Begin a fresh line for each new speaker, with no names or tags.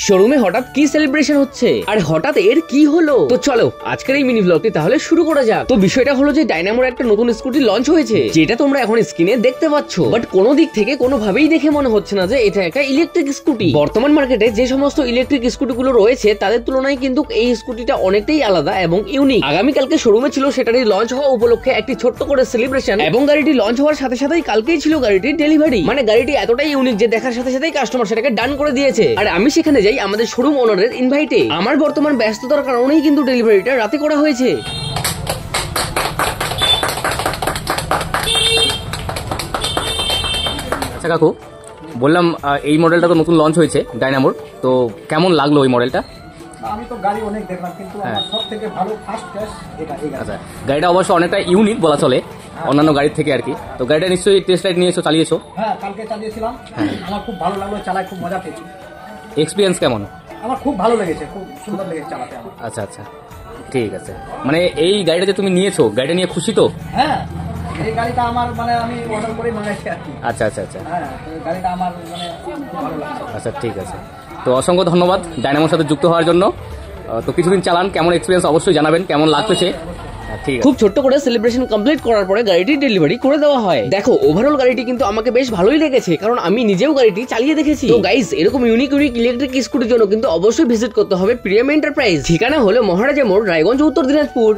শোরুমে হঠাৎ কি সেলিব্রেশন হচ্ছে আর হঠাৎ এর কি হলো? তো চলো আজকের এই মিনি ব্লগটি তাহলে শুরু করা যাক। তো বিষয়টা হলো যে ডাইনামোর একটা নতুন স্কুটি লঞ্চ হয়েছে, যেটা তোমরা এখন স্ক্রিনে দেখতে পাচ্ছ। বাট কোনো দিক থেকে কোনোভাবেই দেখে মনে হচ্ছে না যে এটা একটা ইলেকট্রিক স্কুটি। বর্তমান মার্কেটে যে সমস্ত ইলেকট্রিক স্কুটি গুলো রয়েছে তাদের তুলনায় কিন্তু এই স্কুটিটা অনেকটাই আলাদা এবং ইউনিক। আগামীকালকে শোরুমে ছিল সেটারই লঞ্চ হওয়া উপলক্ষে একটি ছোট্ট করে সেলিব্রেশন, এবং গাড়িটি লঞ্চ হওয়ার সাথে সাথেই কালকেই ছিল গাড়িটির ডেলিভারি। মানে গাড়িটি এতটাই ইউনিক যে দেখার সাথে সাথেই কাস্টমার সেটাকে ডান করে দিয়েছে। আর আমি সেখানে যাই আমাদের শোরুম ওনারের ইনভাইটে। আমার বর্তমান ব্যস্ততার কারণেই কিন্তু ডেলিভারিটা রাতে করা হয়েছে।
আচ্ছা কাকু, বললাম এই মডেলটা তো নতুন লঞ্চ হয়েছে ডাইনামোর, তো কেমন লাগলো ওই মডেলটা?
আমি তো গাড়ি অনেক দেখলাম, কিন্তু আমার সবথেকে ভালো ফার্স্ট ক্লাস এটা।
আচ্ছা, গাড়িটা অবশ্য অনেকটা ইউনিক বলা চলে অন্যান্য গাড়ির থেকে আর কি। তো গাড়িটা নিশ্চয়ই টেস্ট রাইড নিয়েছো, চালিয়েছো?
হ্যাঁ, কালকে চালিয়েছিলাম, আমার খুব ভালো লাগলো, চালায় খুব মজা পেয়েছি।
এক্সপিরিয়েন্স কেমন?
আমার খুব ভালো লেগেছে, খুব সুন্দর লেগেছে চালাতে আমার।
আচ্ছা আচ্ছা, ঠিক আছে। মানে এই গাড়িটা যে তুমি নিয়েছো, গাড়িটা নিয়ে খুশি তো?
হ্যাঁ, এই গাড়িটা আমার মানে আমি অর্ডার করে মাগাইছি আর কি।
আচ্ছা আচ্ছা আচ্ছা,
হ্যাঁ, এই গাড়িটা আমার মানে খুব ভালো লাগছে।
আচ্ছা ঠিক আছে। তো অসংখ্য ধন্যবাদ ডাইনামোর সাথে যুক্ত হওয়ার জন্য। তো কিছুদিন চালান, কেমন এক্সপিরিয়েন্স অবশ্যই জানাবেন, কেমন লাগতেছে। ঠিক আছে।
খুব ছোট্ট করে সেলিব্রেশন কমপ্লিট করার পরে গাড়িটি ডেলিভারি করে দেওয়া হয়। দেখো ওভারঅল গাড়িটি কিন্তু আমাকে বেশ ভালোই লেগেছে, কারণ আমি নিজেও গাড়িটি চালিয়ে দেখেছি। তো গাইস, এরকম ইউনিক ইলেকট্রিক স্কুটির জন্য কিন্তু অবশ্যই ভিজিট করতে হবে প্রিয়াম এন্টারপ্রাইজ। ঠিকানা হলো মহারাজা মোড়, রায়গঞ্জ, উত্তর দিনাজপুর।